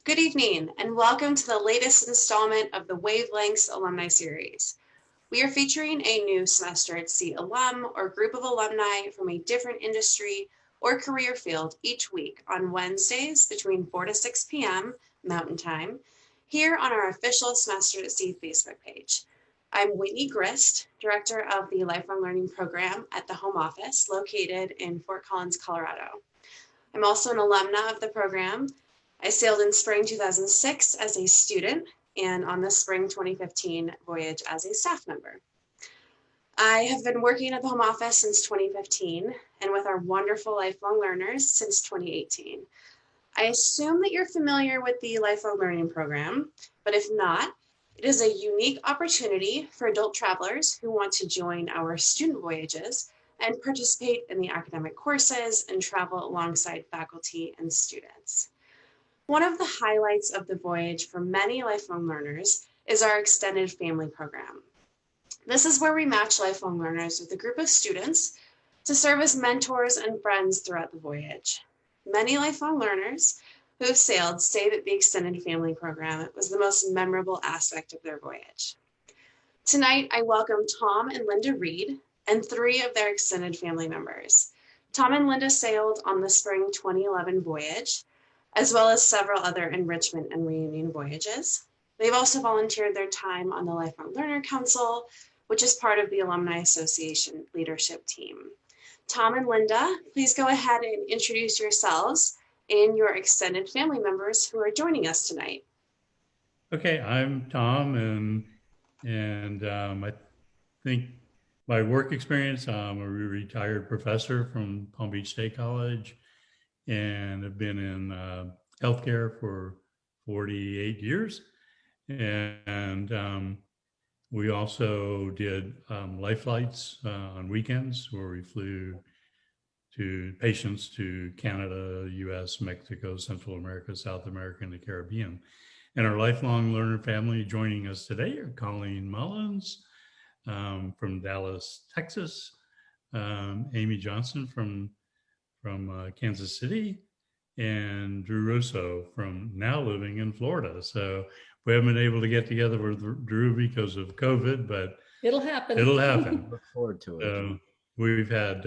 Good evening, and welcome to the latest installment of the Wavelengths Alumni Series. We are featuring a new semester at sea alum or group of alumni from a different industry or career field each week on Wednesdays between 4 to 6 p.m. Mountain Time, here on our official Semester at Sea Facebook page. I'm Whitney Grist, Director of the Lifelong Learning Program at the Home Office located in Fort Collins, Colorado. I'm also an alumna of the program. I sailed in spring 2006 as a student and on the spring 2015 voyage as a staff member. I have been working at the Home Office since 2015 and with our wonderful lifelong learners since 2018. I assume that you're familiar with the Lifelong Learning Program, but if not, it is a unique opportunity for adult travelers who want to join our student voyages and participate in the academic courses and travel alongside faculty and students. One of the highlights of the voyage for many lifelong learners is our extended family program. This is where we match lifelong learners with a group of students to serve as mentors and friends throughout the voyage. Many lifelong learners who have sailed say that the extended family program was the most memorable aspect of their voyage. Tonight, I welcome Tom and Linda Reed and 3 of their extended family members. Tom and Linda sailed on the spring 2011 voyage, as well as several other enrichment and reunion voyages. They've also volunteered their time on the Lifelong Learner Council, which is part of the Alumni Association leadership team. Tom and Linda, please go ahead and introduce yourselves and your extended family members who are joining us tonight. Okay, I'm Tom, and I think my work experience, I'm a retired professor from Palm Beach State College, and have been in healthcare for 48 years. And we also did life flights on weekends where we flew to patients to Canada, US, Mexico, Central America, South America, and the Caribbean. And our lifelong learner family joining us today are Colleen Mullins from Dallas, Texas, Amy Johnson from Kansas City, and Drew Russo from now living in Florida. So we haven't been able to get together with Drew because of COVID, but it'll happen. It'll happen. Look forward to it. We've had,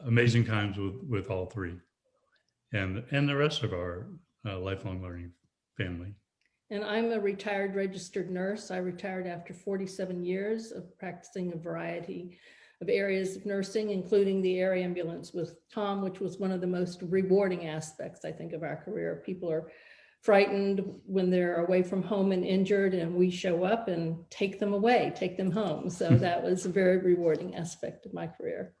amazing times with all 3, and the rest of our lifelong learning family. And I'm a retired registered nurse. I retired after 47 years of practicing a variety of areas of nursing, including the air ambulance with Tom, which was one of the most rewarding aspects, I think, of our career. People are frightened when they're away from home and injured, and we show up and take them away, take them home. So that was a very rewarding aspect of my career.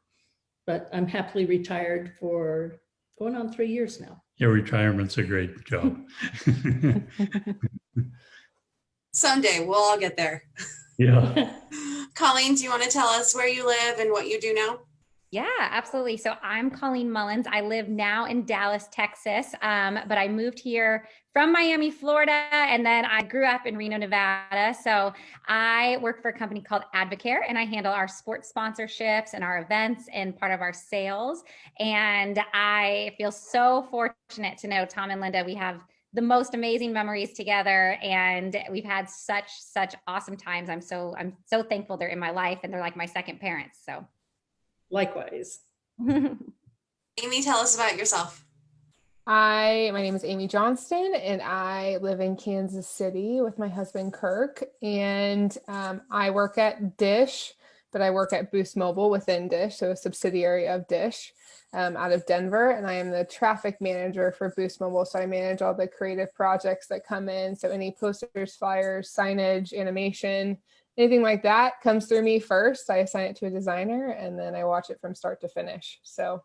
But I'm happily retired for going on 3 years now. Yeah, retirement's a great job. Someday, we'll all get there. Yeah. Colleen, do you want to tell us where you live and what you do now? Yeah, absolutely. So I'm Colleen Mullins. I live now in Dallas, Texas, but I moved here from Miami, Florida, and then I grew up in Reno, Nevada. So I work for a company called Advocare, and I handle our sports sponsorships and our events and part of our sales. And I feel so fortunate to know Tom and Linda. We have the most amazing memories together, and we've had such awesome times. I'm so thankful they're in my life, and they're like my second parents. So. Likewise. Amy, tell us about yourself. My name is Amy Johnston, and I live in Kansas City with my husband, Kirk. And I work at Dish, but I work at Boost Mobile within Dish, so a subsidiary of Dish out of Denver. And I am the traffic manager for Boost Mobile. So I manage all the creative projects that come in. So any posters, flyers, signage, animation, anything like that comes through me first. I assign it to a designer, and then I watch it from start to finish. So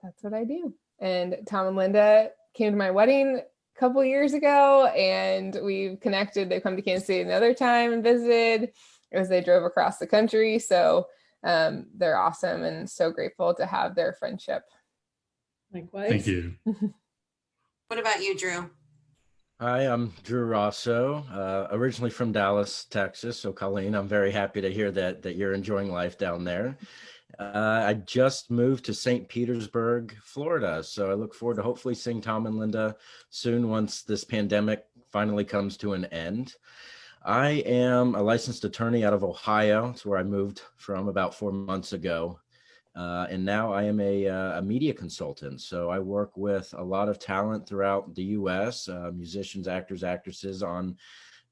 that's what I do. And Tom and Linda came to my wedding a couple of years ago, and we've connected. They've come to Kansas City another time and visited as they drove across the country. So they're awesome, and so grateful to have their friendship. Likewise. Thank you. What about you, Drew? Hi, I'm Drew Rosso, originally from Dallas, Texas. So Colleen, I'm very happy to hear that you're enjoying life down there. I just moved to St. Petersburg, Florida. So I look forward to hopefully seeing Tom and Linda soon once this pandemic finally comes to an end. I am a licensed attorney out of Ohio. It's where I moved from about 4 months ago. And now I am a media consultant. So I work with a lot of talent throughout the US, musicians, actors, actresses, on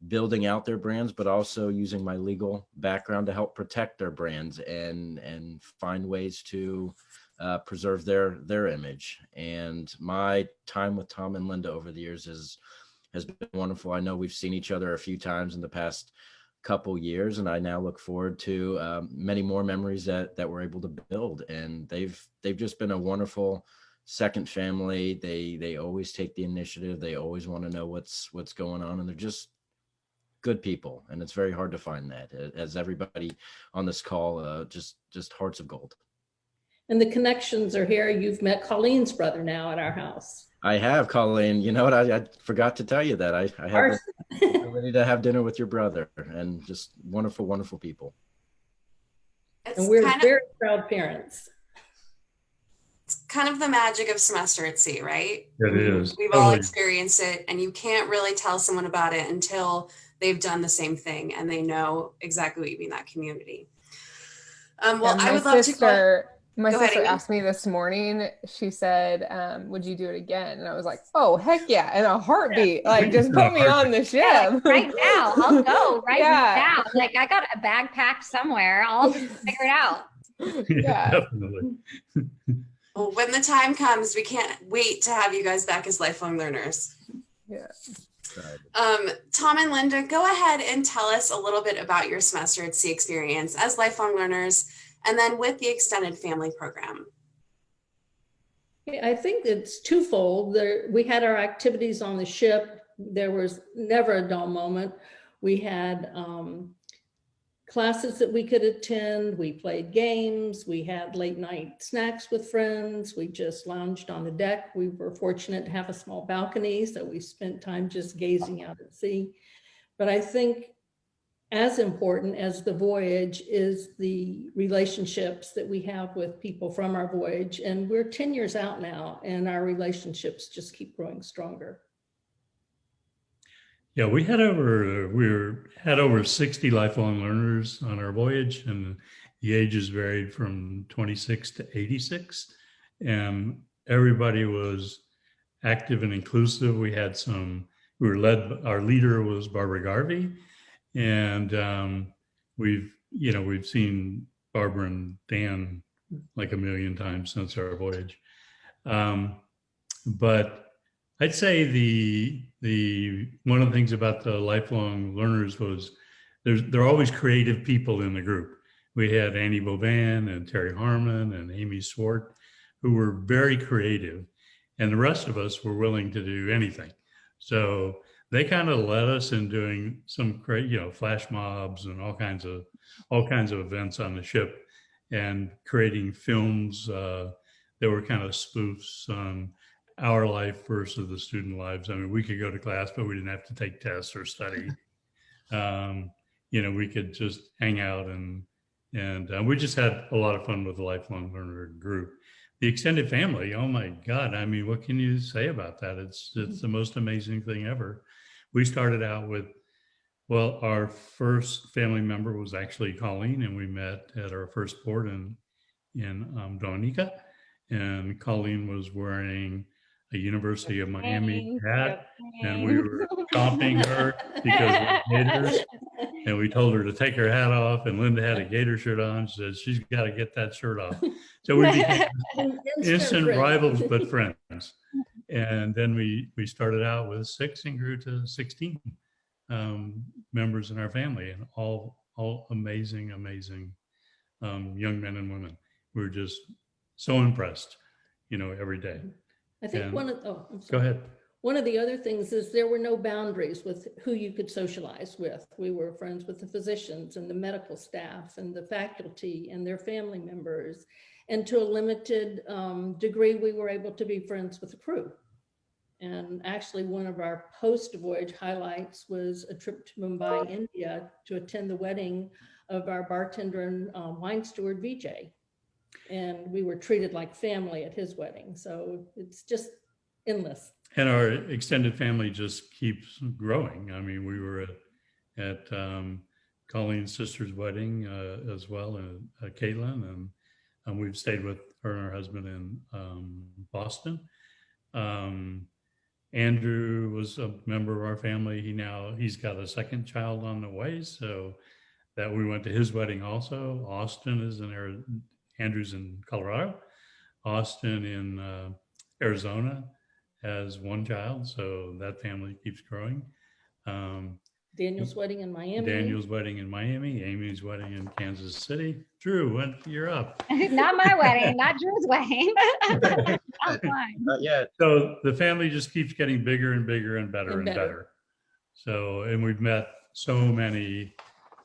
building out their brands, but also using my legal background to help protect their brands and find ways to preserve their image. And my time with Tom and Linda over the years has been wonderful. I know we've seen each other a few times in the past couple years, and I now look forward to many more memories that we're able to build. And they've just been a wonderful second family. They always take the initiative. They always want to know what's going on, and they're just good people. And it's very hard to find that, as everybody on this call, just hearts of gold. And the connections are here. You've met Colleen's brother now at our house. I have, Colleen. You know what? I forgot to tell you that. I have ready to have dinner with your brother, and just wonderful, wonderful people. And we're very proud parents. It's kind of the magic of semester at sea, right? It is. We've all experienced it, and you can't really tell someone about it until they've done the same thing and they know exactly what you mean, that community. Well, I would love to go. My Go sister ahead, asked me this morning, she said, would you do it again? And I was like, oh, heck yeah. In a heartbeat. Yeah. Like, just put me on the ship. Yeah, like, right now, I'll go right now. Like, I got a bag packed somewhere. I'll just figure it out. Yeah. Definitely. Well, when the time comes, we can't wait to have you guys back as lifelong learners. Yeah. Tom and Linda, go ahead and tell us a little bit about your semester at sea experience as lifelong learners, and then with the extended family program. I think it's twofold. We had our activities on the ship. There was never a dull moment. We had classes that we could attend. We played games. We had late night snacks with friends. We just lounged on the deck. We were fortunate to have a small balcony, so we spent time just gazing out at sea. But I think as important as the voyage is the relationships that we have with people from our voyage. And we're 10 years out now, and our relationships just keep growing stronger. Yeah, we had over 60 lifelong learners on our voyage, and the ages varied from 26 to 86, and everybody was active and inclusive. Our leader was Barbara Garvey, and we've seen Barbara and Dan like a million times since our voyage. But I'd say the one of the things about the lifelong learners was there are always creative people in the group. We had Annie Bovan and Terry Harmon and Amy Swart, who were very creative, and the rest of us were willing to do anything. So they kind of led us in doing some great, flash mobs and all kinds of events on the ship, and creating films that were kind of spoofs on our life versus the student lives. I mean, we could go to class, but we didn't have to take tests or study. We could just hang out and we just had a lot of fun with the lifelong learner group. The extended family, oh my God. I mean, what can you say about that? It's the most amazing thing ever. We started out with, our first family member was actually Colleen, and we met at our first port in Dominica, and Colleen was wearing a University of Miami hat, and we were chomping her because we're gators, and we told her to take her hat off, and Linda had a gator shirt on. She said, she's got to get that shirt off. So we became instant rivals, but friends. And then we started out with 6 and grew to 16 members in our family, and all amazing young men and women. We were just so impressed, every day. I think I'm sorry. Go ahead. One of the other things is there were no boundaries with who you could socialize with. We were friends with the physicians and the medical staff and the faculty and their family members. And to a limited degree, we were able to be friends with the crew. And actually, one of our post-voyage highlights was a trip to Mumbai, India, to attend the wedding of our bartender and wine steward, Vijay. and we were treated like family at his wedding. So it's just endless. And our extended family just keeps growing. I mean, we were at Colleen's sister's wedding as well, and Caitlin, and we've stayed with her and her husband in Boston. Andrew was a member of our family. He's got a second child on the way, so that we went to his wedding also. Austin is Andrew's in Colorado. Austin in Arizona has one child, so that family keeps growing. Daniel's wedding in Miami. Daniel's wedding in Miami. Amy's wedding in Kansas City. Drew, you're up. Not my wedding, not Drew's wedding. Not mine. Not yet. So the family just keeps getting bigger and bigger and better and better. So, and we've met so many,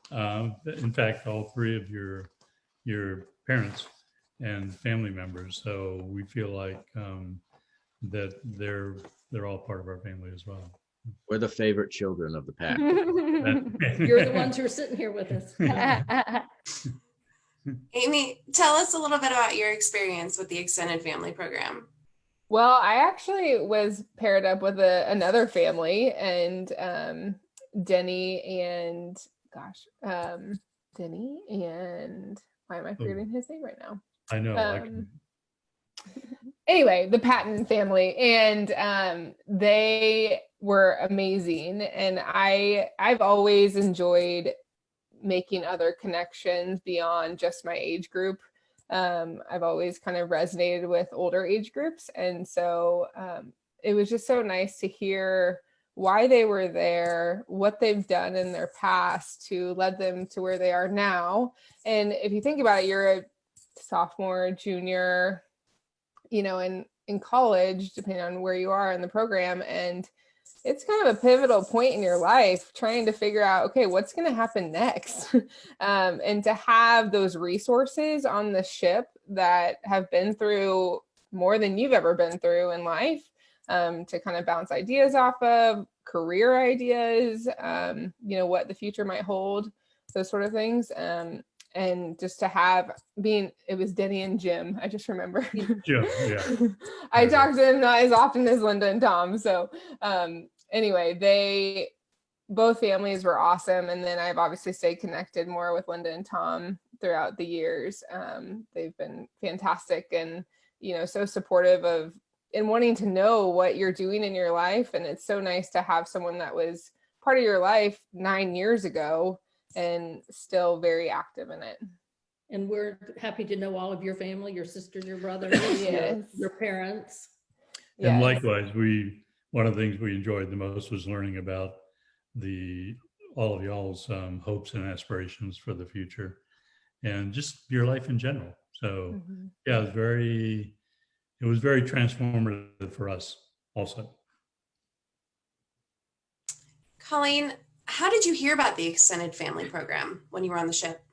in fact, all three of your parents and family members. So we feel like that they're all part of our family as well. We're the favorite children of the pack. You're the ones who are sitting here with us. Amy, tell us a little bit about your experience with the extended family program. Well, I actually was paired up with another family, and Denny and why am I forgetting his name right now? I know. Anyway, the Patton family, and they were amazing. And I've always enjoyed making other connections beyond just my age group. I've always kind of resonated with older age groups. And so it was just so nice to hear why they were there, what they've done in their past to lead them to where they are now. And if you think about it, you're a sophomore, junior, in college, depending on where you are in the program. And it's kind of a pivotal point in your life trying to figure out, okay, what's going to happen next? And to have those resources on the ship that have been through more than you've ever been through in life, to kind of bounce ideas off of, career ideas, what the future might hold, those sort of things. And just to have it was Denny and Jim. I just remember. Yeah. I talk to them not as often as Linda and Tom. So anyway, both families were awesome. And then I've obviously stayed connected more with Linda and Tom throughout the years. They've been fantastic and, so supportive of and wanting to know what you're doing in your life. And it's so nice to have someone that was part of your life 9 years ago and still very active in it. And we're happy to know all of your family, your sisters, your brothers, Yes. your parents. And Yes. likewise, one of the things we enjoyed the most was learning about all of y'all's hopes and aspirations for the future and just your life in general. So yeah, it was very transformative for us also. Colleen, how did you hear about the extended family program when you were on the ship?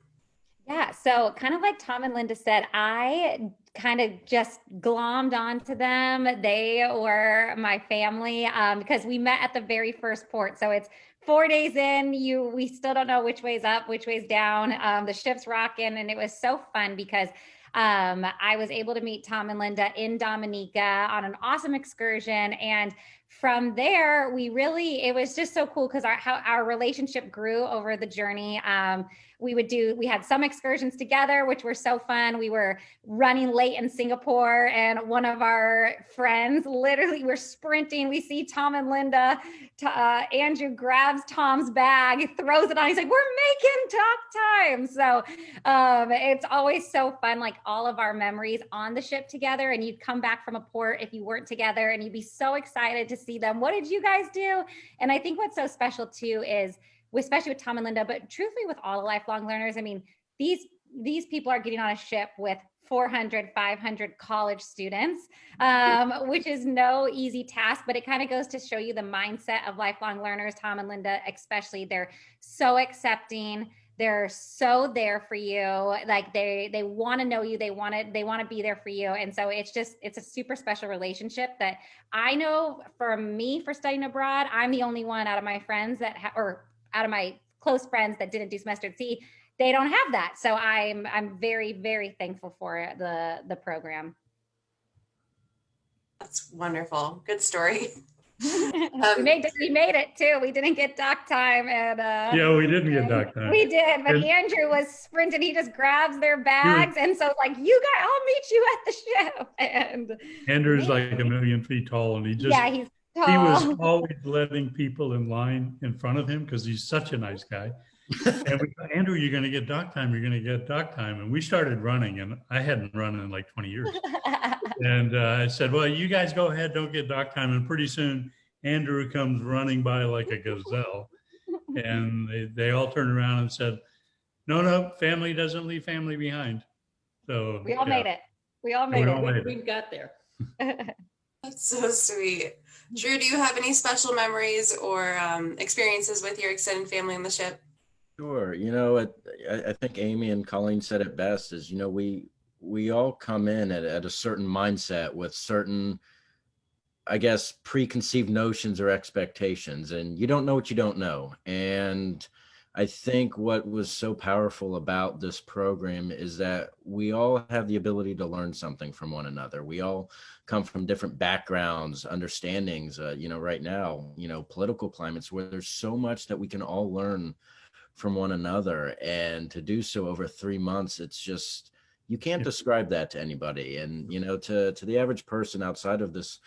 Yeah, so kind of like Tom and Linda said, I kind of just glommed onto them. They were my family because we met at the very first port. So it's 4 days in, we still don't know which way's up, which way's down. The ship's rocking, and it was so fun because I was able to meet Tom and Linda in Dominica on an awesome excursion. And from there, it was just so cool because how our relationship grew over the journey. We had some excursions together, which were so fun. We were running late in Singapore, and one of our friends, literally we're sprinting. We see Tom and Linda. Andrew grabs Tom's bag, throws it on. He's like, we're making talk time. So it's always so fun, like all of our memories on the ship together. And you'd come back from a port if you weren't together, and you'd be so excited to see them. What did you guys do? And I think what's so special too is, especially with Tom and Linda, but truthfully with all the lifelong learners, I mean, these people are getting on a ship with 400, 500 college students, which is no easy task, but it kind of goes to show you the mindset of lifelong learners. Tom and Linda, especially, they're so accepting. They're so there for you. Like they want to know you. They want to be there for you. And so it's a super special relationship that I know for me, for studying abroad, I'm the only one out of my friends out of my close friends that didn't do semester at sea. they don't have that. So I'm very, very thankful for the program. That's wonderful. Good story. We made it too. We didn't get dock time, and Yeah, we didn't get dock time. we did, but And Andrew was sprinting. He just grabs their bags, and so like, you guys, I'll meet you at the ship. And Andrew's like 1,000,000 feet tall, and he's he was tall. always letting people in line in front of him because he's such a nice guy. And we thought, Andrew, you're going to get dock time. You're going to get dock time. And we started running, and I hadn't run in like 20 years. And I said, well, you guys go ahead, don't get dock time. And pretty soon, Andrew comes running by like a gazelle. And they all turned around and said, no, family doesn't leave family behind. So We all made it. We all made it. We've got there. That's so sweet. Drew, do you have any special memories or experiences with your extended family on the ship? Sure. I think Amy and Colleen said it best is, we all come in at a certain mindset with certain, I guess, preconceived notions or expectations, and you don't know what you don't know. And I think what was so powerful about this program is that we all have the ability to learn something from one another. We all come from different backgrounds, understandings, right now, political climates where there's so much that we can all learn from one another. And to do so over 3 months, it's just, you can't describe that to anybody. And, to the average person outside of this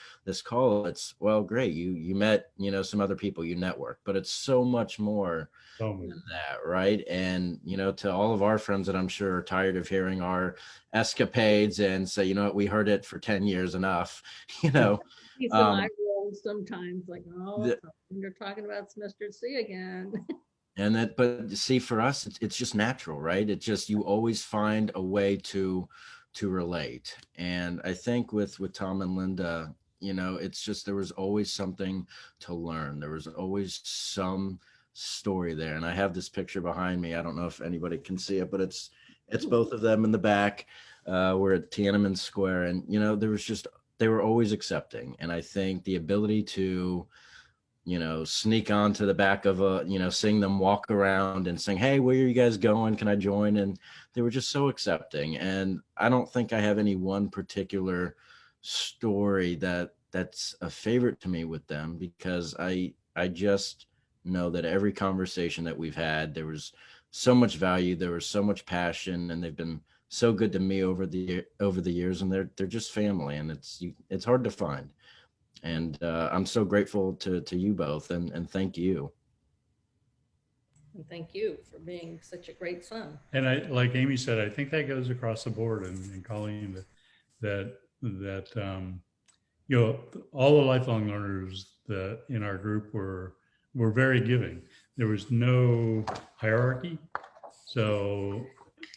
call, it's, well, great. You met, some other people, you network, but it's so much more than that. Right. And, to all of our friends that I'm sure are tired of hearing our escapades and say, you know what, we heard it for 10 years enough, He's in my role sometimes like, you're talking about semester C again. And but see, for us, it's just natural, right? It's just, you always find a way to relate. And I think with Tom and Linda, it's just, there was always something to learn. There was always some story there. And I have this picture behind me. I don't know if anybody can see it, but it's both of them in the back. We're at Tiananmen Square, and they were always accepting. And I think the ability to sneak onto the back of seeing them walk around and saying, hey, where are you guys going? Can I join? And they were just so accepting. And I don't think I have any one particular story that's a favorite to me with them, because I just know that every conversation that we've had, there was so much value, there was so much passion, and they've been so good to me over the years, and they're just family, and it's hard to find. And I'm so grateful to you both, and thank you. And thank you for being such a great son. And I, like Amy said, I think that goes across the board, and Colleen, that all the lifelong learners that in our group were very giving. There was no hierarchy, so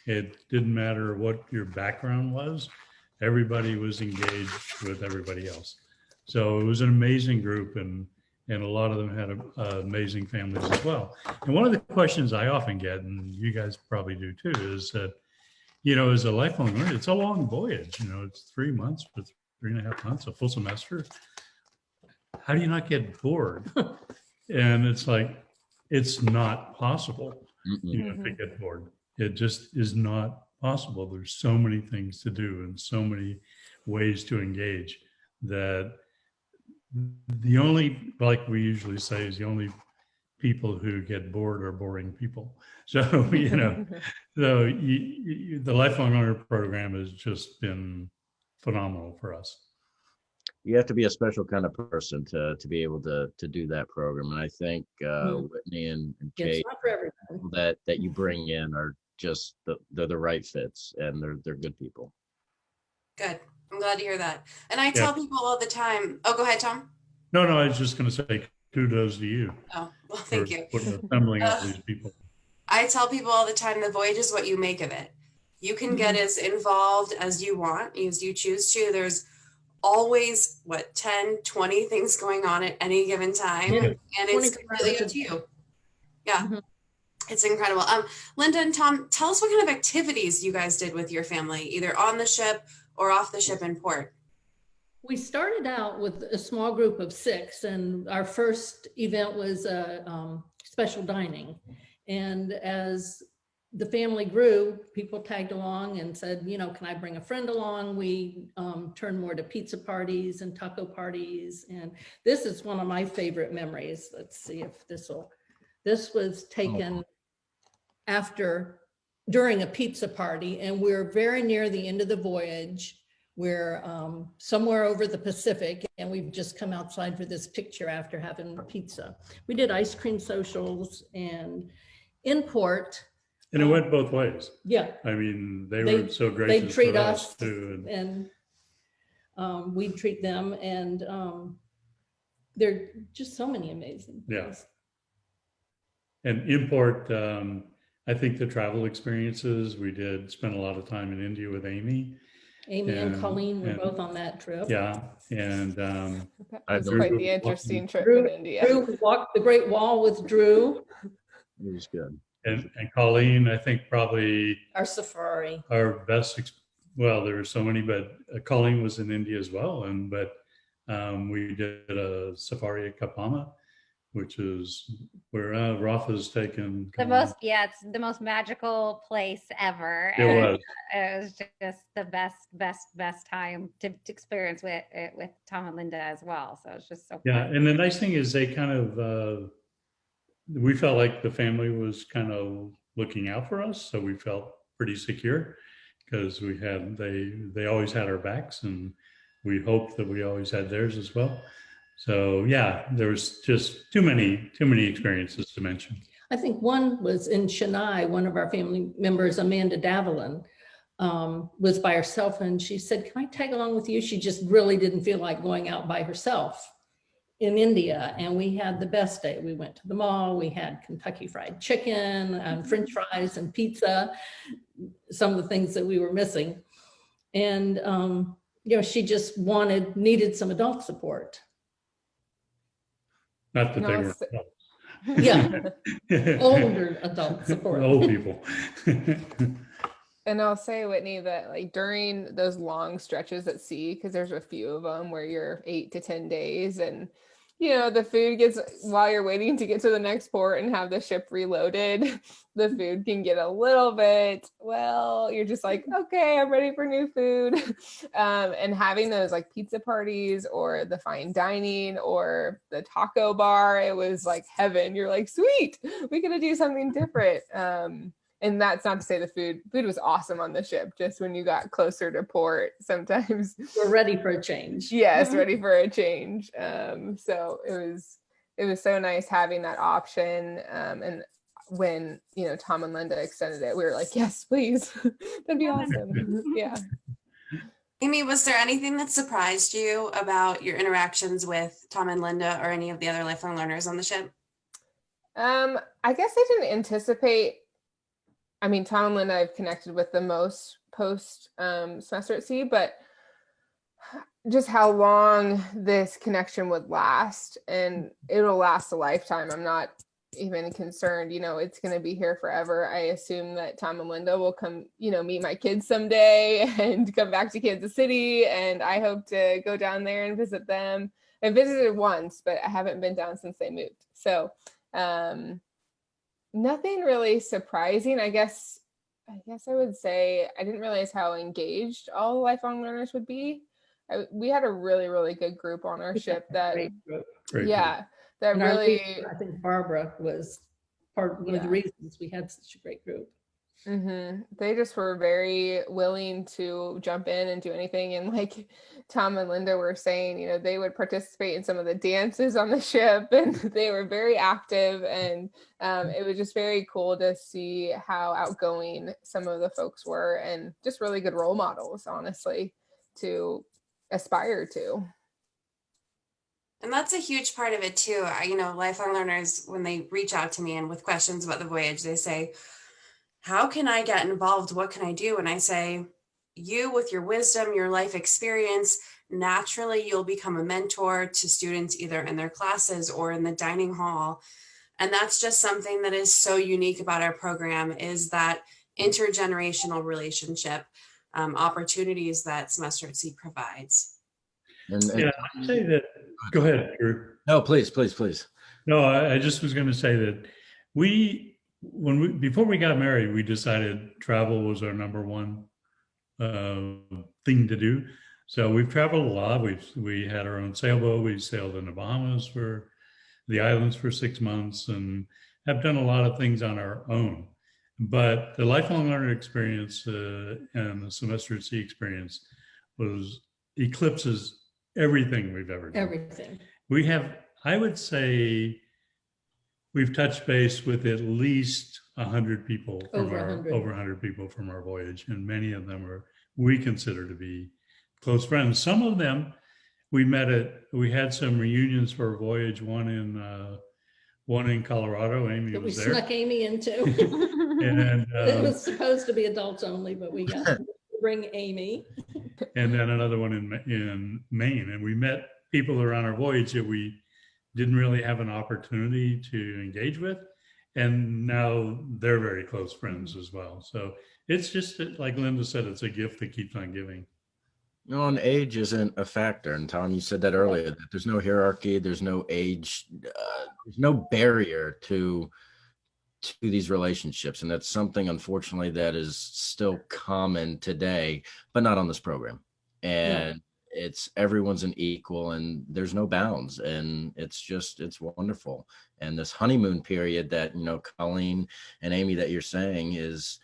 it didn't matter what your background was. Everybody was engaged with everybody else. So it was an amazing group, and a lot of them had amazing families as well. And one of the questions I often get, and you guys probably do too, is that, as a lifelong learner, it's a long voyage. It's 3 months, but 3.5 months, a full semester. How do you not get bored? And it's like, it's not possible, to get bored. It just is not possible. There's so many things to do and so many ways to engage that the only, like we usually say, is the only people who get bored are boring people. So, the Lifelong Learner Program has just been phenomenal for us. You have to be a special kind of person to be able to do that program. And I think Whitney and Kate, that you bring in are just, they're the right fits, and they're good people. Good. I'm glad to hear that. And I tell people all the time, oh, go ahead, Tom. No, I was just going to say kudos to you. Oh, well, thank you. For assembling all these people. I tell people all the time, the voyage is what you make of it. You can get as involved as you want, as you choose to. There's always 10, 20 things going on at any given time. Yeah. And it's completely up to you. Yeah. It's incredible. Linda and Tom, tell us what kind of activities you guys did with your family, either on the ship or off the ship in port. We started out with a small group of 6, and our first event was special dining. And as the family grew, people tagged along and said, you know, can I bring a friend along? We turned more to pizza parties and taco parties. And this is one of my favorite memories. Let's see if this was taken during a pizza party, and we're very near the end of the voyage. We're somewhere over the Pacific, and we've just come outside for this picture after having pizza. We did ice cream socials, and in port. And it went both ways. Yeah. I mean, they were so gracious. They treat to us too. And we treat them, and there are just so many amazing things. Yeah. And import, I think the travel experiences, we did spend a lot of time in India with Amy. Amy and Colleen were both on that trip. Yeah. And that was quite the interesting trip in India. Drew walked the Great Wall with Drew. It was good. And Colleen, I think probably our safari, our best. Well, there were so many, but Colleen was in India as well. But we did a safari at Kapama, which is where Rafa's taken. It's the most magical place ever. It was just the best time to experience with Tom and Linda as well. So it's just so fun. And the nice thing is they kind of, we felt like the family was kind of looking out for us. So we felt pretty secure because they always had our backs, and we hoped that we always had theirs as well. So yeah, there was just too many experiences to mention. I think one was in Chennai. One of our family members, Amanda Davalin, was by herself, and she said, "Can I tag along with you?" She just really didn't feel like going out by herself in India, and we had the best day. We went to the mall. We had Kentucky Fried Chicken and French fries and pizza. Some of the things that we were missing, and you know, she just needed some adult support. Not that they were yeah, older adult support. Old people. And I'll say, Whitney, that like during those long stretches at sea, because there's a few of them where you're 8 to 10 days, and you know, the food gets, while you're waiting to get to the next port and have the ship reloaded, the food can get a little bit, well, you're just like, okay, I'm ready for new food. And having those like pizza parties or the fine dining or the taco bar, it was like heaven. You're like, sweet, we gotta do something different. And that's not to say the food was awesome on the ship. Just when you got closer to port, sometimes we're ready for a change. Yes, ready for a change. So it was so nice having that option. And when, you know, Tom and Linda extended it, we were like, yes, please. That'd be awesome. Yeah. Amy, was there anything that surprised you about your interactions with Tom and Linda or any of the other lifelong learners on the ship? I guess I didn't anticipate. I mean, Tom and Linda I've connected with the most post semester at sea, but just how long this connection would last, and it'll last a lifetime. I'm not even concerned, you know, it's going to be here forever. I assume that Tom and Linda will come, you know, meet my kids someday and come back to Kansas City. And I hope to go down there and visit them. I visited once, but I haven't been down since they moved. So, nothing really surprising. I guess I would say I didn't realize how engaged all lifelong learners would be. We had a really, really good group on our ship that, Great yeah, that really, I think Barbara was one of the reasons we had such a great group. Mm-hmm. They just were very willing to jump in and do anything. And like Tom and Linda were saying, you know, they would participate in some of the dances on the ship, and they were very active. And it was just very cool to see how outgoing some of the folks were, and just really good role models, honestly, to aspire to. And that's a huge part of it too. You know, lifelong learners, when they reach out to me and with questions about the voyage, they say, how can I get involved? What can I do? And I say, you with your wisdom, your life experience, naturally you'll become a mentor to students either in their classes or in the dining hall. And that's just something that is so unique about our program, is that intergenerational relationship opportunities that Semester at Sea provides. And I'd say that, go ahead, Drew. No, please. No, I just was going to say that we before we got married, we decided travel was our number one thing to do. So we've traveled a lot. We had our own sailboat. We sailed in the Bahamas for the islands for 6 months and have done a lot of things on our own. But the lifelong learner experience and the semester at sea experience eclipses everything we've ever done. Everything. We have, I would say, we've touched base with at least 100 people from over 100 people from our voyage, and many of them we consider to be close friends. Some of them we had some reunions for a voyage, one in Colorado. Amy that was we there. snuck Amy into. And it was supposed to be adults only, but we got to bring Amy. And then another one in Maine. And we met people around our voyage that we didn't really have an opportunity to engage with. And now they're very close friends as well. So it's just, like Linda said, it's a gift that keeps on giving. No, and age isn't a factor. And Tom, you said that earlier, that there's no hierarchy, there's no age, there's no barrier to these relationships. And that's something, unfortunately, that is still common today, but not on this program. And it's everyone's an equal and there's no bounds. And it's wonderful. And this honeymoon period that, Colleen and Amy, that you're saying is,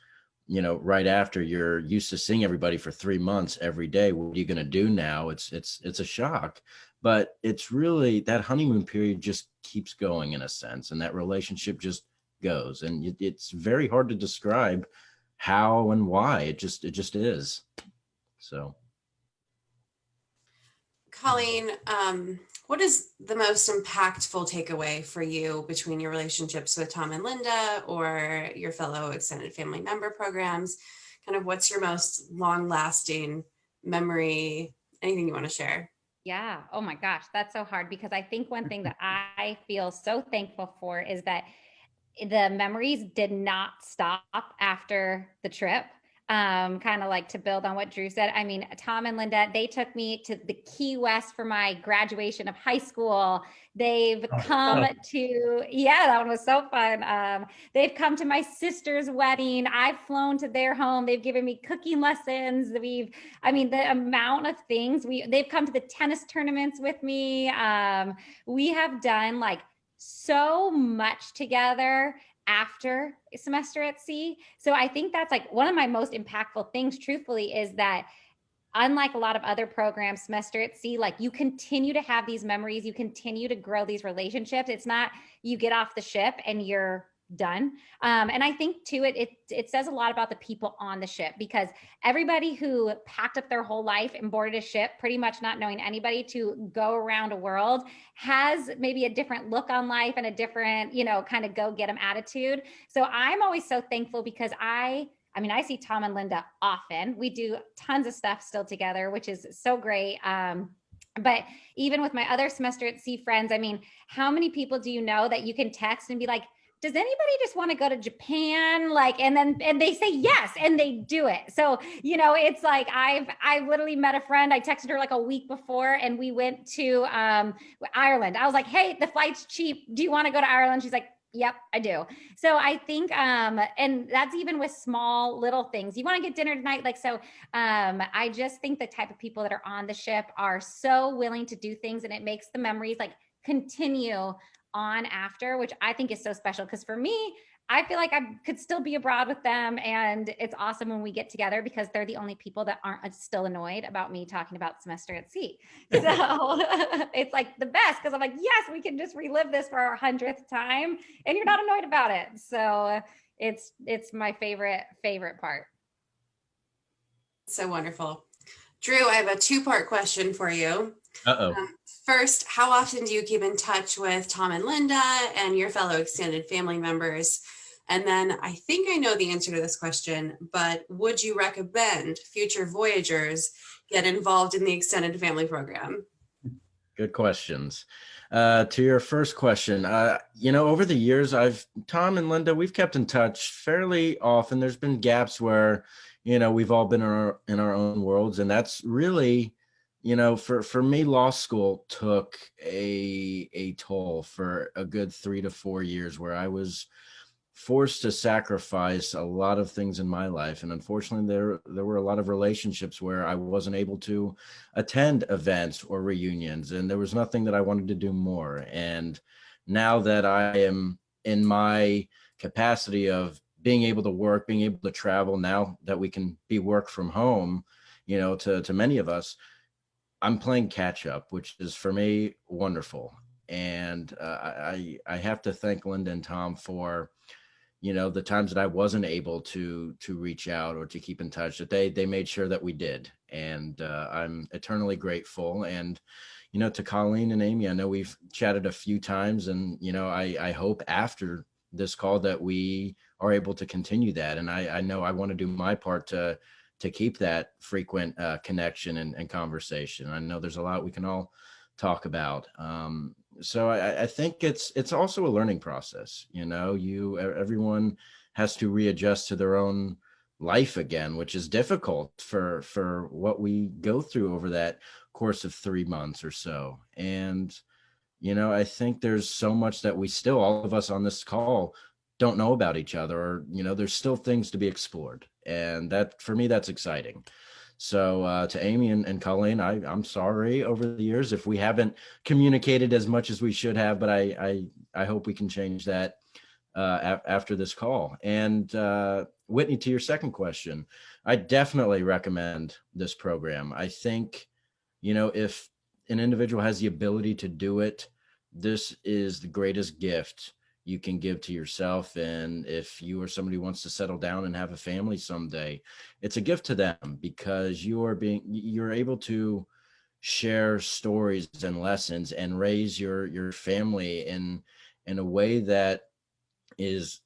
right after you're used to seeing everybody for 3 months every day, what are you going to do now? It's a shock, but it's really that honeymoon period just keeps going in a sense. And that relationship just goes, and it's very hard to describe how and why. It just is. So. Colleen, what is the most impactful takeaway for you between your relationships with Tom and Linda or your fellow extended family member programs? Kind of what's your most long-lasting memory? Anything you want to share? Yeah. Oh my gosh, that's so hard, because I think one thing that I feel so thankful for is that the memories did not stop after the trip. Kind of like to build on what Drew said. I mean, Tom and Linda, they took me to the Key West for my graduation of high school. They've come to, that one was so fun. They've come to my sister's wedding. I've flown to their home. They've given me cooking lessons. The amount of things they've come to the tennis tournaments with me. We have done like so much together after a semester at sea. So I think that's like one of my most impactful things, truthfully, is that unlike a lot of other programs, semester at sea, like you continue to have these memories, you continue to grow these relationships. It's not you get off the ship and you're done. And I think too, it says a lot about the people on the ship, because everybody who packed up their whole life and boarded a ship, pretty much not knowing anybody, to go around a world, has maybe a different look on life and a different, kind of go get them attitude. So I'm always so thankful, because I see Tom and Linda often. We do tons of stuff still together, which is so great. But even with my other semester at sea friends, how many people do you know that you can text and be like, does anybody just want to go to Japan? And they say yes, and they do it. So, it's like, I've literally met a friend. I texted her like a week before, and we went to Ireland. I was like, hey, the flight's cheap. Do you want to go to Ireland? She's like, yep, I do. So I think, and that's even with small little things. You want to get dinner tonight? I just think the type of people that are on the ship are so willing to do things, and it makes the memories continue on after, which I think is so special. Because for me, I feel like I could still be abroad with them, and it's awesome when we get together, because they're the only people that aren't still annoyed about me talking about semester at sea. So it's like the best, because I'm like, yes, we can just relive this for our 100th time, and you're not annoyed about it. So it's my favorite part. So wonderful. Drew, I have a 2-part question for you. Uh-oh. First, how often do you keep in touch with Tom and Linda and your fellow extended family members? And then I think I know the answer to this question, but would you recommend future voyagers get involved in the extended family program? Good questions. To your first question, over the years, Tom and Linda, we've kept in touch fairly often. There's been gaps where, we've all been in our own worlds, and that's really, for me, law school took a toll for a good 3 to 4 years, where I was forced to sacrifice a lot of things in my life. And unfortunately, there were a lot of relationships where I wasn't able to attend events or reunions, and there was nothing that I wanted to do more. And now that I am in my capacity of being able to work, being able to travel, now that we can be work from home, to many of us, I'm playing catch up, which is for me wonderful. And I have to thank Linda and Tom for, the times that I wasn't able to reach out or to keep in touch, that they made sure that we did. And I'm eternally grateful. And, to Colleen and Amy, I know we've chatted a few times, and, I hope after this call that we are able to continue that. And I know I want to do my part to keep that frequent connection and conversation. I know there's a lot we can all talk about. So I think it's also a learning process. Everyone has to readjust to their own life again, which is difficult for what we go through over that course of 3 months or so. And, I think there's so much that we still, all of us on this call, don't know about each other, or, there's still things to be explored. And that, for me, that's exciting. So to Amy and Colleen, I'm sorry over the years if we haven't communicated as much as we should have, but I hope we can change that after this call. And Whitney, to your second question, I definitely recommend this program. I think, if an individual has the ability to do it, this is the greatest gift you can give to yourself. And if you are somebody who wants to settle down and have a family someday, it's a gift to them, because you're able to share stories and lessons and raise your family in a way that is,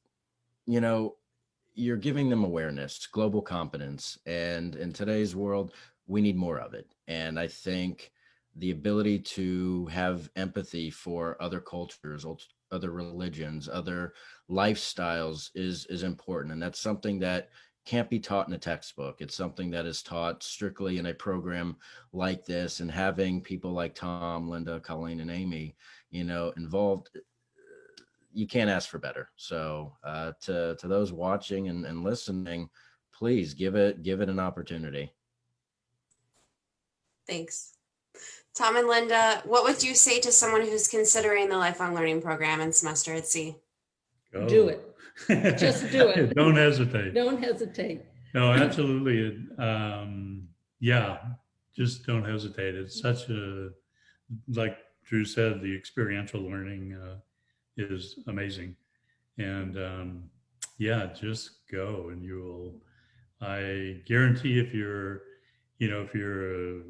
you're giving them awareness, global competence. And in today's world, we need more of it. And I think the ability to have empathy for other cultures, other religions, other lifestyles is important. And that's something that can't be taught in a textbook. It's something that is taught strictly in a program like this. And having people like Tom, Linda, Colleen, and Amy, involved, you can't ask for better. So to those watching and listening, please give it an opportunity. Thanks. Tom and Linda, what would you say to someone who's considering the lifelong learning program and semester at sea? Go. Do it. Just do it. Don't hesitate. Don't hesitate. No, absolutely. Yeah, just don't hesitate. It's such like Drew said, the experiential learning is amazing. And yeah, just go, and I guarantee if you're a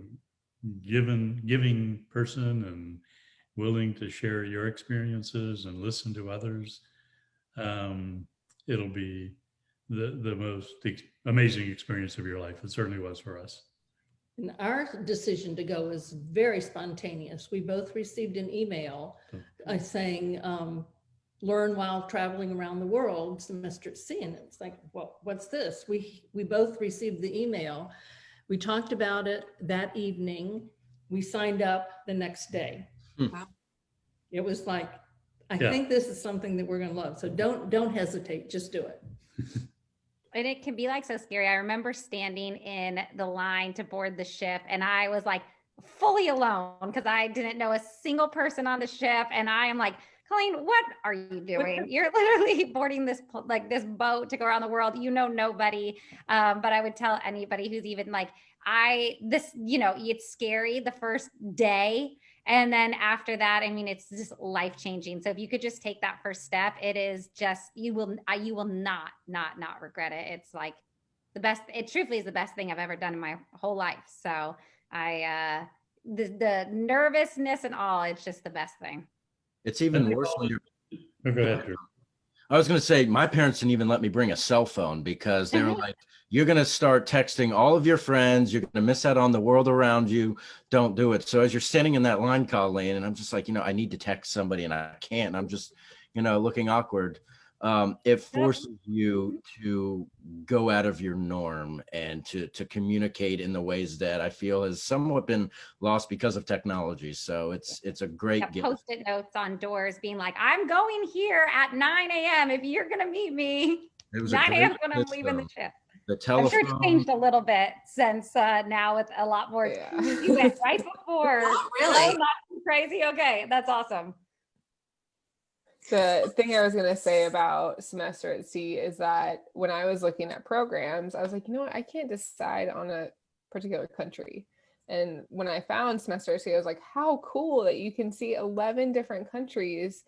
giving person and willing to share your experiences and listen to others, it'll be the most amazing experience of your life. It certainly was for us. And our decision to go was very spontaneous. We both received an email saying, learn while traveling around the world, semester at sea. And it's like, well, what's this? We both received the email. We talked about it that evening. We signed up the next day. Wow. It was like, I think this is something that we're going to love. So don't hesitate, just do it. And it can be like so scary. I remember standing in the line to board the ship, and I was like fully alone because I didn't know a single person on the ship. And I am like, Colleen, what are you doing? You're literally boarding this boat to go around the world. You know nobody. But I would tell anybody who's even like, it's scary the first day. And then after that, I mean, it's just life-changing. So if you could just take that first step, it is just, you will not regret it. It's like the best, it truthfully is the best thing I've ever done in my whole life. So the nervousness and all, it's just the best thing. It's even worse when you're. Oh, go ahead, Drew. I was going to say, my parents didn't even let me bring a cell phone because they were like, you're going to start texting all of your friends. You're going to miss out on the world around you. Don't do it. So as you're standing in that line, Colleen, and I'm just like, I need to text somebody and I can't. And I'm just, looking awkward. it forces you to go out of your norm and to communicate in the ways that I feel has somewhat been lost because of technology. So it's a great gift. Post-it notes on doors being like, I'm going here at 9 a.m. if you're going to meet me. It was 9 a a.m. great when I'm leaving the system. ship. The I'm sure it's telephone. changed a little bit since now with a lot more. Yeah. You went right before. Oh, really? No, not too crazy. Okay, that's awesome. The thing I was going to say about semester at sea is that when I was looking at programs, I was like, you know what, I can't decide on a particular country. And when I found semester at sea, I was like, how cool that you can see 11 different countries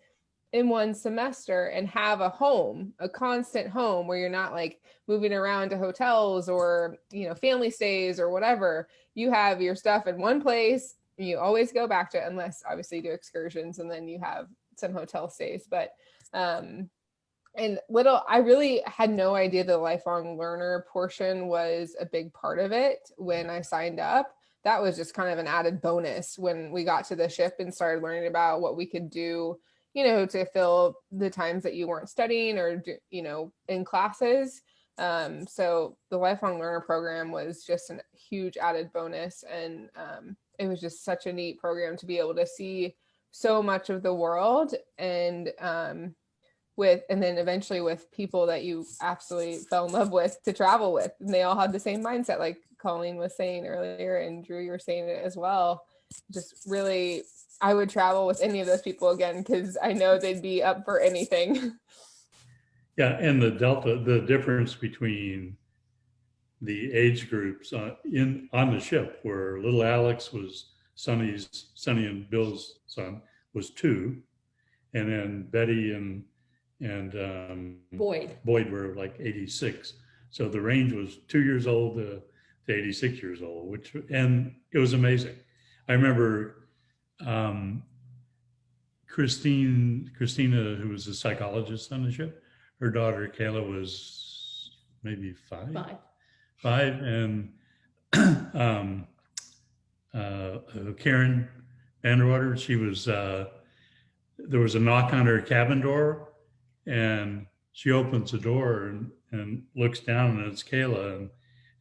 in one semester and have a home, a constant home where you're not like moving around to hotels or, you know, family stays or whatever. You have your stuff in one place. You always go back to it, unless obviously you do excursions and then you have some hotel stays. But and I really had no idea the lifelong learner portion was a big part of it when I signed up. That was just kind of an added bonus when we got to the ship and started learning about what we could do, you know, to fill the times that you weren't studying or, you know, in classes. So the lifelong learner program was just a huge added bonus. And it was just such a neat program to be able to see so much of the world and and then eventually with people that you absolutely fell in love with to travel with. And they all had the same mindset, like Colleen was saying earlier, and Drew, you were saying it as well. Just really, I would travel with any of those people again because I know they'd be up for anything. Yeah, and the difference between the age groups on the ship, where little Alex was Sonny and Bill's son, was 2, and then Betty and Boyd were like 86. So the range was 2 years old to 86 years old, and it was amazing. I remember Christina, who was a psychologist on the ship, her daughter Kayla was maybe 5, and Karen Vanderwater, she was there was a knock on her cabin door, and she opens the door and looks down, and it's Kayla,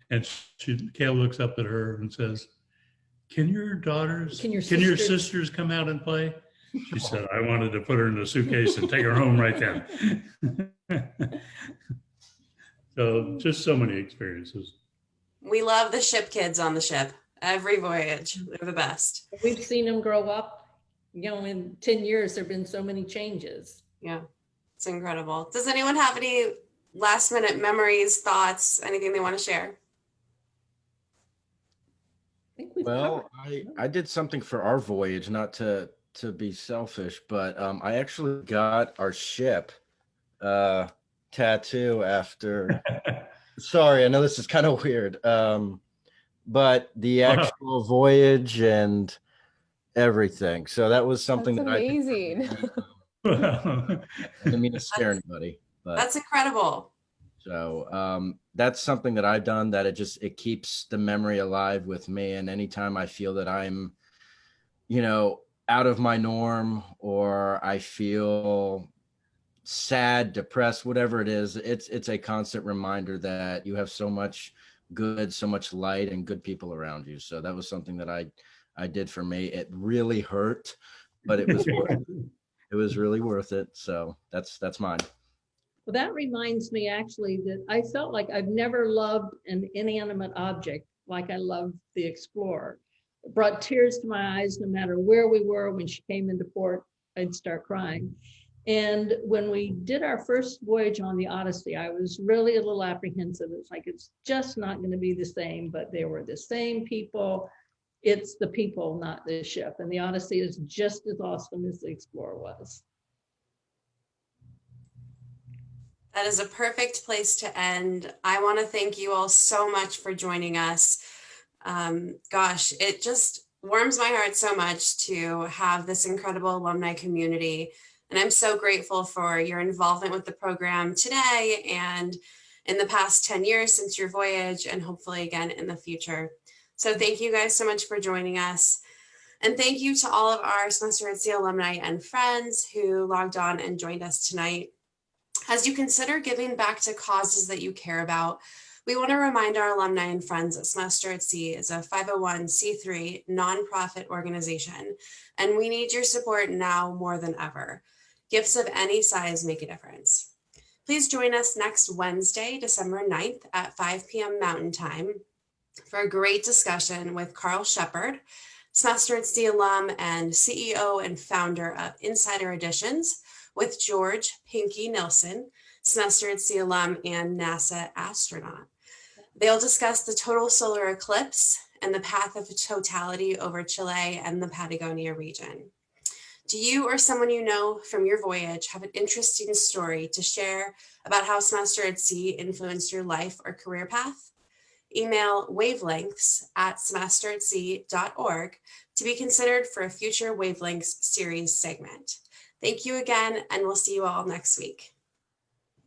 and Kayla looks up at her and says, can your sisters come out and play? She said, I wanted to put her in a suitcase and take her home right then. So just so many experiences. We love the ship kids on the ship. Every voyage, they're the best. We've seen them grow up. You know, in 10 years, there have been so many changes. Yeah, it's incredible. Does anyone have any last minute memories, thoughts, anything they want to share? Well, I did something for our voyage, not to be selfish, but I actually got our ship tattoo after. Sorry, I know this is kind of weird, but the actual voyage and everything. So that was something That's amazing. I didn't mean to scare anybody, but that's incredible. So that's something that I've done that it keeps the memory alive with me. And anytime I feel that I'm, you know, out of my norm, or I feel sad, depressed, whatever it is, it's a constant reminder that you have so much good, so much light and good people around you. So that was something that I did for me. It really hurt, but it was worth it. It was really worth it. So that's mine. Well, that reminds me actually that I felt like I've never loved an inanimate object like I loved the Explorer. It brought tears to my eyes no matter where we were. When she came into port, I'd start crying. And when we did our first voyage on the Odyssey, I was really a little apprehensive. It's like, it's just not going to be the same, but they were the same people. It's the people, not the ship. And the Odyssey is just as awesome as the Explorer was. That is a perfect place to end. I want to thank you all so much for joining us. Gosh, it just warms my heart so much to have this incredible alumni community. And I'm so grateful for your involvement with the program today and in the past 10 years since your voyage, and hopefully again in the future. So thank you guys so much for joining us. And thank you to all of our Semester at Sea alumni and friends who logged on and joined us tonight. As you consider giving back to causes that you care about, we want to remind our alumni and friends that Semester at Sea is a 501c3 nonprofit organization, and we need your support now more than ever. Gifts of any size make a difference. Please join us next Wednesday, December 9th at 5 p.m. Mountain Time for a great discussion with Carl Shepard, Semester at Sea alum and CEO and founder of Insider Editions, with George Pinky Nilsson, Semester at Sea alum and NASA astronaut. They'll discuss the total solar eclipse and the path of totality over Chile and the Patagonia region. Do you or someone you know from your voyage have an interesting story to share about how Semester at Sea influenced your life or career path? Email wavelengths@semesteratsea.org to be considered for a future Wavelengths series segment. Thank you again, and we'll see you all next week.